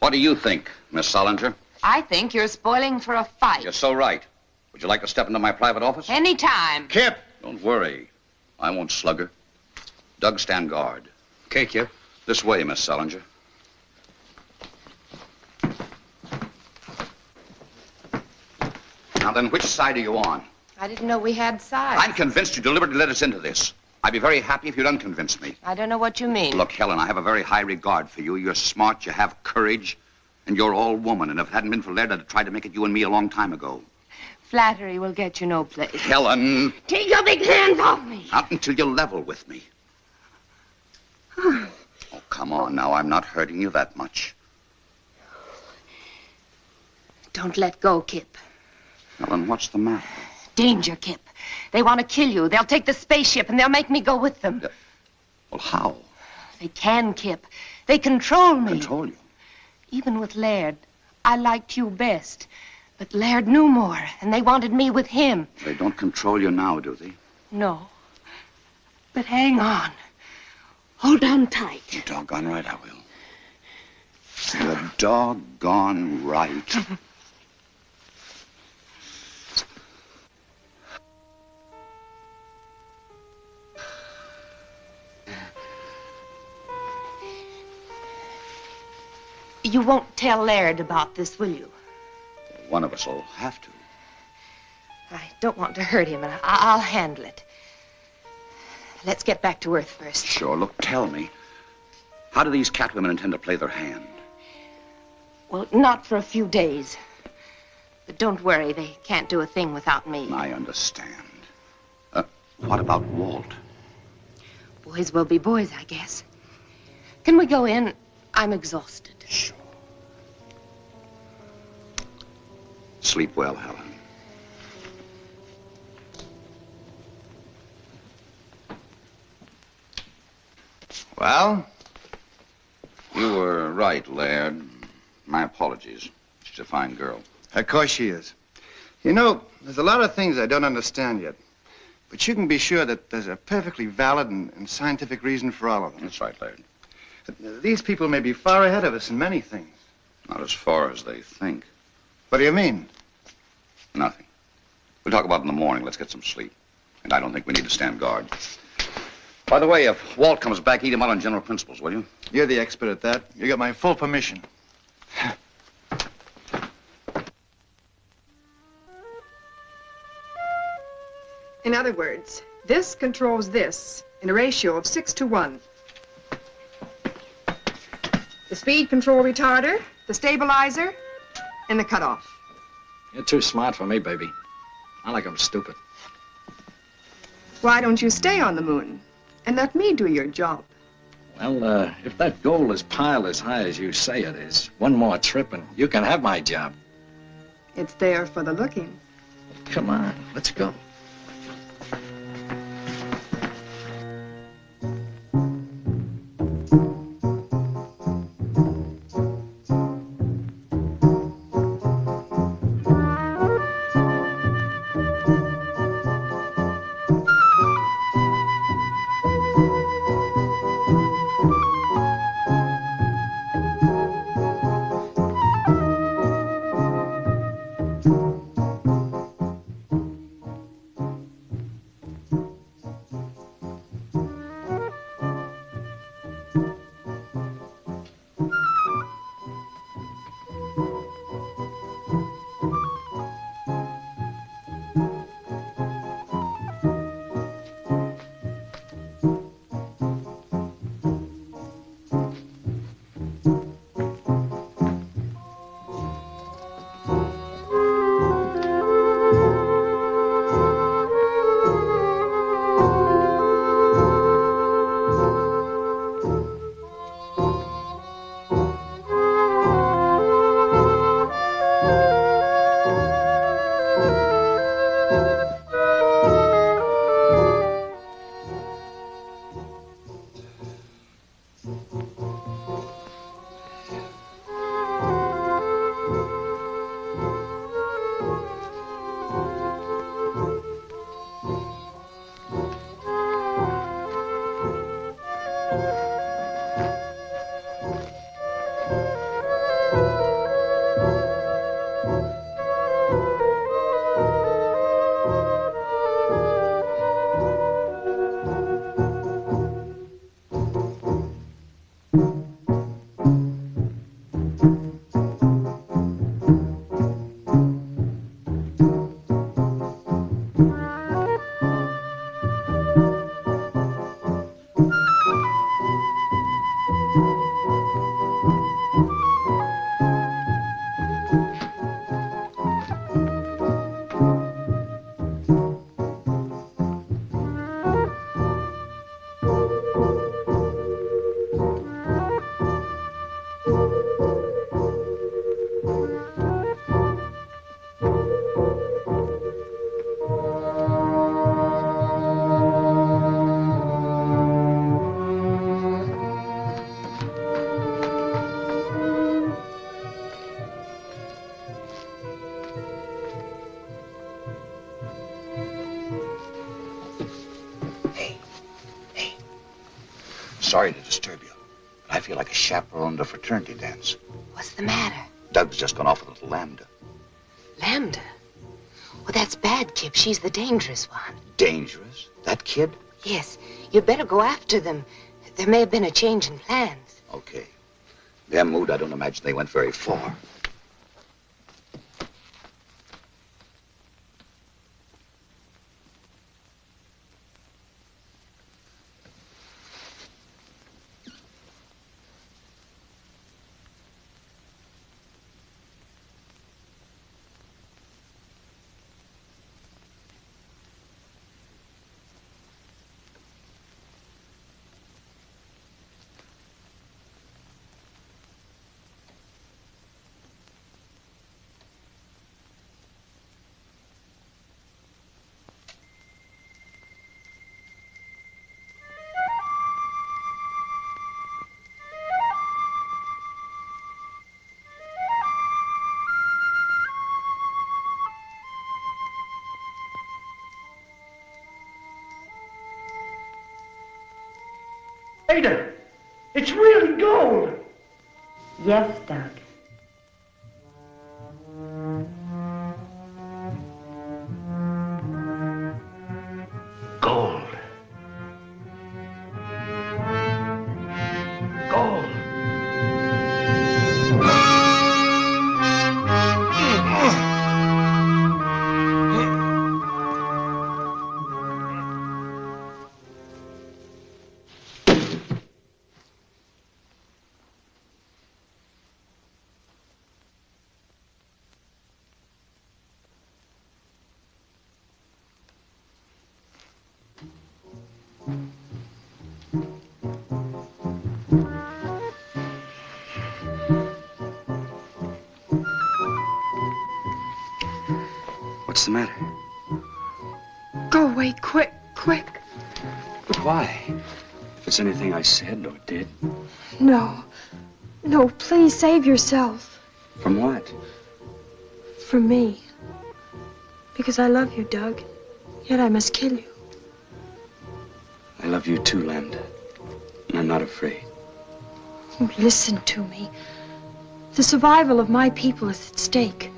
[SPEAKER 2] What do you think, Miss Solinger?
[SPEAKER 4] I think you're spoiling for a fight.
[SPEAKER 2] You're so right. Would you like to step into my private office?
[SPEAKER 4] Anytime.
[SPEAKER 6] Kip!
[SPEAKER 2] Don't worry. I won't slug her. Doug, stand guard.
[SPEAKER 6] Okay, Kip.
[SPEAKER 2] This way, Miss Solinger. Now then, which side are you on?
[SPEAKER 4] I didn't know we had sides.
[SPEAKER 2] I'm convinced you deliberately led us into this. I'd be very happy if you'd unconvince me.
[SPEAKER 4] I don't know what you mean.
[SPEAKER 2] Look, Helen, I have a very high regard for you. You're smart, you have courage, and you're all woman. And if it hadn't been for Laird, I'd have tried to make it you and me a long time ago.
[SPEAKER 4] Flattery will get you no place.
[SPEAKER 2] Helen!
[SPEAKER 4] Take your big hands off me.
[SPEAKER 2] Not until you level with me. Oh, come on now. I'm not hurting you that much.
[SPEAKER 4] Don't let go, Kip.
[SPEAKER 2] Helen, what's the matter?
[SPEAKER 4] Danger, Kip. They want to kill you. They'll take the spaceship and they'll make me go with them.
[SPEAKER 2] Well, how?
[SPEAKER 4] They can, Kip. They control me.
[SPEAKER 2] Control you?
[SPEAKER 4] Even with Laird, I liked you best. But Laird knew more, and they wanted me with him.
[SPEAKER 2] They don't control you now, do they?
[SPEAKER 4] No. But hang on. Hold on tight.
[SPEAKER 2] You're doggone right I will. You're doggone right.
[SPEAKER 4] You won't tell Laird about this, will you?
[SPEAKER 2] One of us will have to.
[SPEAKER 4] I don't want to hurt him, and I'll handle it. Let's get back to Earth first.
[SPEAKER 2] Sure. Look, tell me. How do these catwomen intend to play their hand?
[SPEAKER 4] Well, not for a few days. But don't worry, they can't do a thing without me.
[SPEAKER 2] I understand. What about Walt?
[SPEAKER 4] Boys will be boys, I guess. Can we go in? I'm exhausted.
[SPEAKER 2] Sure. Sleep well, Helen.
[SPEAKER 6] Well?
[SPEAKER 2] You were right, Laird. My apologies. She's a fine girl.
[SPEAKER 6] Of course she is. You know, there's a lot of things I don't understand yet. But you can be sure that there's a perfectly valid and scientific reason for all of them.
[SPEAKER 2] That's right, Laird.
[SPEAKER 6] These people may be far ahead of us in many things.
[SPEAKER 2] Not as far as they think.
[SPEAKER 6] What do you mean?
[SPEAKER 2] Nothing. We'll talk about it in the morning. Let's get some sleep. And I don't think we need to stand guard. By the way, if Walt comes back, eat him out on general principles, will you?
[SPEAKER 6] You're the expert at that. You got my full permission.
[SPEAKER 12] In other words, this controls this in a ratio of 6 to 1. The speed control retarder, the stabilizer, and the cutoff.
[SPEAKER 7] You're too smart for me, baby. I like 'em stupid.
[SPEAKER 12] Why don't you stay on the moon and let me do your job?
[SPEAKER 7] Well, if that goal is piled as high as you say it is, one more trip and you can have my job.
[SPEAKER 12] It's there for the looking.
[SPEAKER 7] Come on, let's go.
[SPEAKER 2] Sorry to disturb you, but I feel like a chaperone at a fraternity dance.
[SPEAKER 11] What's the matter?
[SPEAKER 2] Doug's just gone off with a little lambda.
[SPEAKER 11] Lambda? Well, that's bad, Kip. She's the dangerous one.
[SPEAKER 2] Dangerous? That kid?
[SPEAKER 11] Yes. You'd better go after them. There may have been a change in plans.
[SPEAKER 2] Okay. Their mood, I don't imagine they went very far.
[SPEAKER 15] Ada, it's really gold.
[SPEAKER 4] Yes, Doug.
[SPEAKER 15] Gold. Gold.
[SPEAKER 1] What's the matter?
[SPEAKER 12] Go away, quick, quick.
[SPEAKER 1] But why? If it's anything I said or did.
[SPEAKER 12] No. No, please save yourself.
[SPEAKER 1] From what?
[SPEAKER 12] From me. Because I love you, Doug. Yet I must kill you.
[SPEAKER 1] I love you too, Lambda. And I'm not afraid.
[SPEAKER 12] Oh, listen to me. The survival of my people is at stake.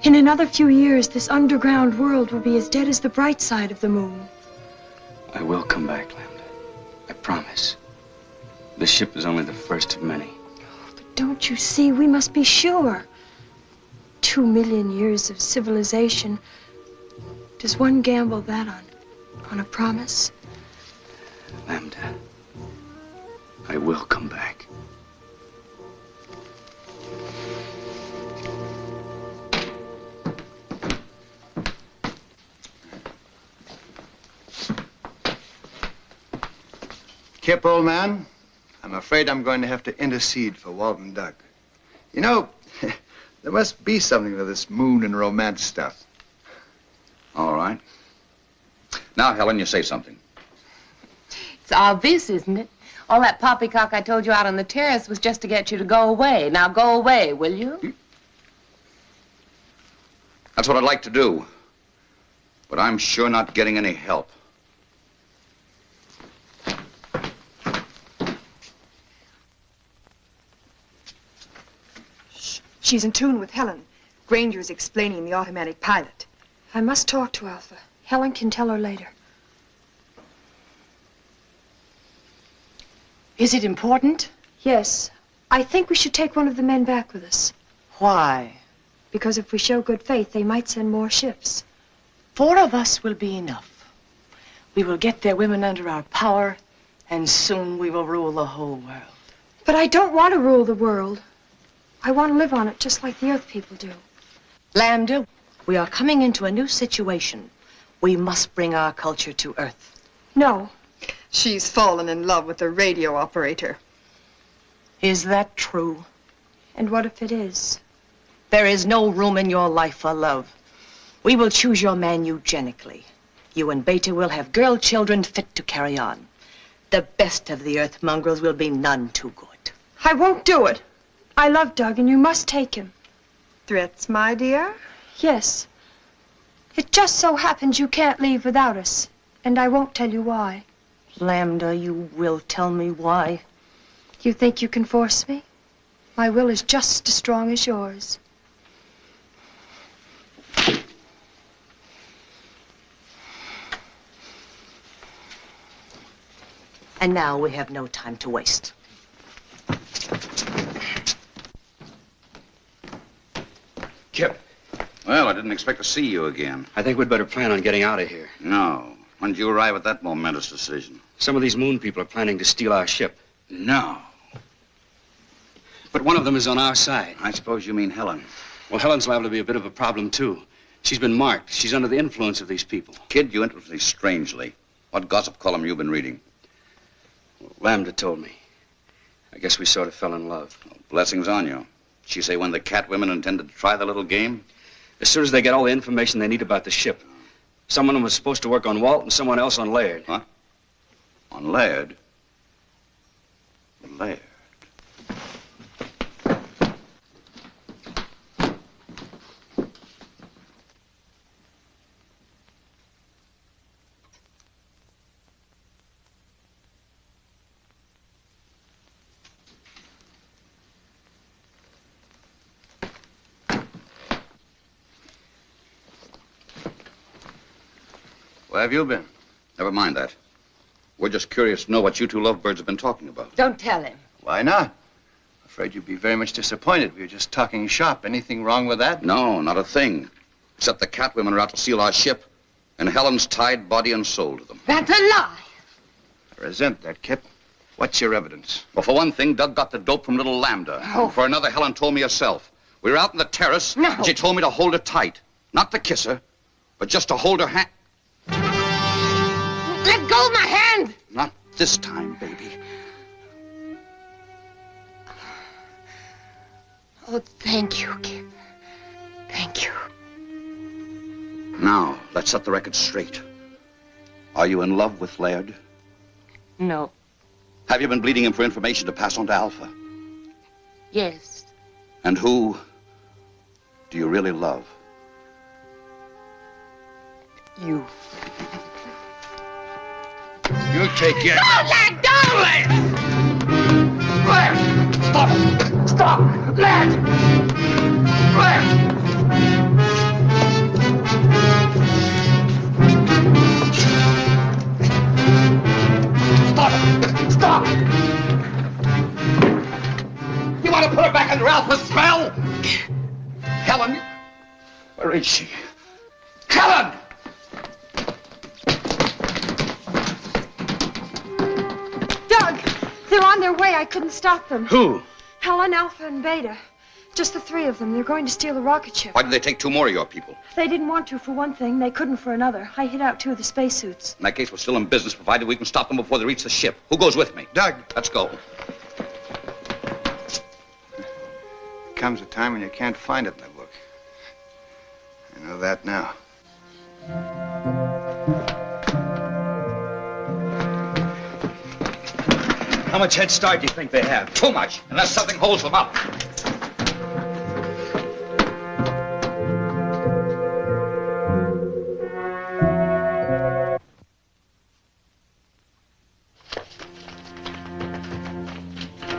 [SPEAKER 12] In another few years, this underground world will be as dead as the bright side of the moon.
[SPEAKER 1] I will come back, Lambda. I promise. The ship is only the first of many.
[SPEAKER 12] But don't you see, we must be sure. 2 million years of civilization. Does one gamble that on a promise?
[SPEAKER 1] Lambda, I will come back.
[SPEAKER 14] Kip, old man, I'm afraid I'm going to have to intercede for Walt and Doug. You know, there must be something to this moon and romance stuff.
[SPEAKER 2] All right. Now, Helen, you say something.
[SPEAKER 4] It's obvious, isn't it? All that poppycock I told you out on the terrace was just to get you to go away. Now go away, will you?
[SPEAKER 2] That's what I'd like to do. But I'm sure not getting any help.
[SPEAKER 12] She's in tune with Helen. Granger's explaining the automatic pilot. I must talk to Alpha. Helen can tell her later.
[SPEAKER 11] Is it important?
[SPEAKER 12] Yes. I think we should take one of the men back with us.
[SPEAKER 11] Why?
[SPEAKER 12] Because if we show good faith, they might send more ships.
[SPEAKER 11] 4 of us will be enough. We will get their women under our power, and soon we will rule the whole world.
[SPEAKER 12] But I don't want to rule the world. I want to live on it just like the Earth people do.
[SPEAKER 11] Lambda, we are coming into a new situation. We must bring our culture to Earth.
[SPEAKER 12] No.
[SPEAKER 16] She's fallen in love with the radio operator.
[SPEAKER 11] Is that true?
[SPEAKER 12] And what if it is?
[SPEAKER 11] There is no room in your life for love. We will choose your man eugenically. You and Beta will have girl children fit to carry on. The best of the Earth mongrels will be none too good.
[SPEAKER 12] I won't do it. I love Doug, and you must take him.
[SPEAKER 16] Threats, my dear?
[SPEAKER 12] Yes. It just so happens you can't leave without us, and I won't tell you why.
[SPEAKER 11] Lambda, you will tell me why.
[SPEAKER 12] You think you can force me? My will is just as strong as yours.
[SPEAKER 11] And now we have no time to waste.
[SPEAKER 1] Kip.
[SPEAKER 2] Well, I didn't expect to see you again.
[SPEAKER 1] I think we'd better plan on getting out of here.
[SPEAKER 2] No. When did you arrive at that momentous decision?
[SPEAKER 1] Some of these moon people are planning to steal our ship.
[SPEAKER 2] No.
[SPEAKER 1] But one of them is on our side.
[SPEAKER 2] I suppose you mean Helen.
[SPEAKER 1] Well, Helen's liable to be a bit of a problem, too. She's been marked. She's under the influence of these people.
[SPEAKER 2] Kid, you interest me strangely. What gossip column you been reading?
[SPEAKER 1] Well, Lambda told me. I guess we sort of fell in love.
[SPEAKER 2] Well, blessings on you. She say when the cat women intended to try the little game?
[SPEAKER 1] As soon as they get all the information they need about the ship. Someone was supposed to work on Walt and someone else on Laird.
[SPEAKER 2] What? On Laird? Laird. Where have you been? Never mind that. We're just curious to know what you two lovebirds have been talking about.
[SPEAKER 11] Don't tell him.
[SPEAKER 14] Why not? Afraid you'd be very much disappointed. We were just talking shop. Anything wrong with that?
[SPEAKER 2] No, not a thing. Except the cat women are out to steal our ship, and Helen's tied body and soul to them.
[SPEAKER 11] That's a lie.
[SPEAKER 14] I resent that, Kip. What's your evidence?
[SPEAKER 2] Well, for one thing, Doug got the dope from little Lambda.
[SPEAKER 11] Oh.
[SPEAKER 2] And for another, Helen told me herself. We were out on the terrace,
[SPEAKER 11] No.
[SPEAKER 2] and she told me to hold her tight. Not to kiss her, but just to hold her hand.
[SPEAKER 11] Let go of my hand!
[SPEAKER 2] Not this time, baby.
[SPEAKER 11] Oh, thank you, Kip. Thank you.
[SPEAKER 2] Now, let's set the record straight. Are you in love with Laird?
[SPEAKER 11] No.
[SPEAKER 2] Have you been bleeding him for information to pass on to Alpha?
[SPEAKER 11] Yes.
[SPEAKER 2] And who do you really love?
[SPEAKER 11] You.
[SPEAKER 2] You take your...
[SPEAKER 11] Don't let go!
[SPEAKER 15] Laird! Stop it! Stop! Laird! Laird! Stop it! Stop! You want to put her back under Alpha's spell? Helen? Where is she? Helen!
[SPEAKER 12] Doug! They're on their way. I couldn't stop them.
[SPEAKER 1] Who?
[SPEAKER 12] Helen, Alpha, and Beta. Just the 3 of them. They're going to steal the rocket ship.
[SPEAKER 2] Why did they take 2 more of your people?
[SPEAKER 12] They didn't want to, for one thing. They couldn't for another. I hid out 2 of the spacesuits.
[SPEAKER 2] In that case, we're still in business, provided we can stop them before they reach the ship. Who goes with me?
[SPEAKER 14] Doug.
[SPEAKER 2] Let's go.
[SPEAKER 14] There comes a time when you can't find it in the book. I know that now.
[SPEAKER 1] How much head start do you think they have?
[SPEAKER 2] Too much, unless something holds them up.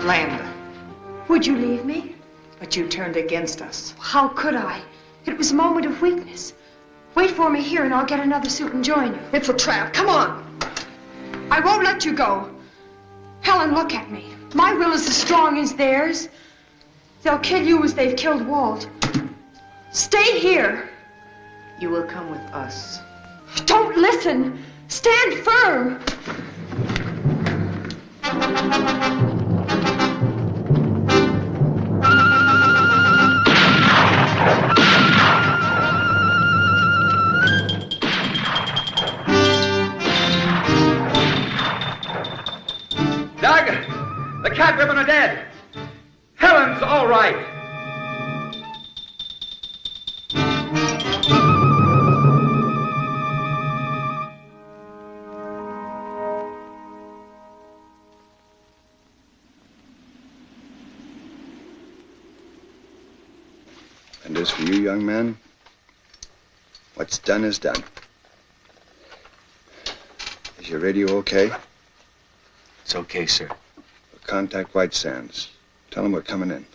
[SPEAKER 11] Lambda.
[SPEAKER 12] Would you leave me?
[SPEAKER 11] But you turned against us.
[SPEAKER 12] How could I? It was a moment of weakness. Wait for me here and I'll get another suit and join you.
[SPEAKER 16] It's a trap. Come on.
[SPEAKER 12] I won't let you go. Helen, look at me. My will is as strong as theirs. They'll kill you as they've killed Walt. Stay here.
[SPEAKER 11] You will come with us.
[SPEAKER 12] Don't listen. Stand firm.
[SPEAKER 5] Doug, the cat women are dead. Helen's all right.
[SPEAKER 14] And as for you, young man, what's done is done. Is your radio okay?
[SPEAKER 1] It's okay, sir.
[SPEAKER 14] We'll contact White Sands. Tell them we're coming in.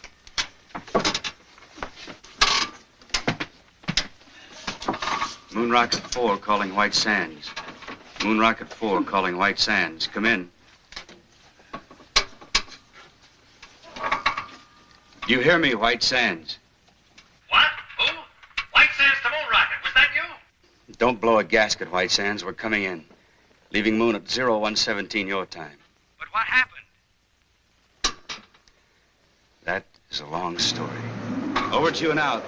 [SPEAKER 1] Moon Rocket 4 calling White Sands. Moon Rocket 4 calling White Sands. Come in. You hear me, White Sands?
[SPEAKER 5] What? Who? White Sands to Moon Rocket. Was that you?
[SPEAKER 1] Don't blow a gasket, White Sands. We're coming in. Leaving Moon at 0117 your time.
[SPEAKER 5] But what happened?
[SPEAKER 1] That is a long story. Over to you now.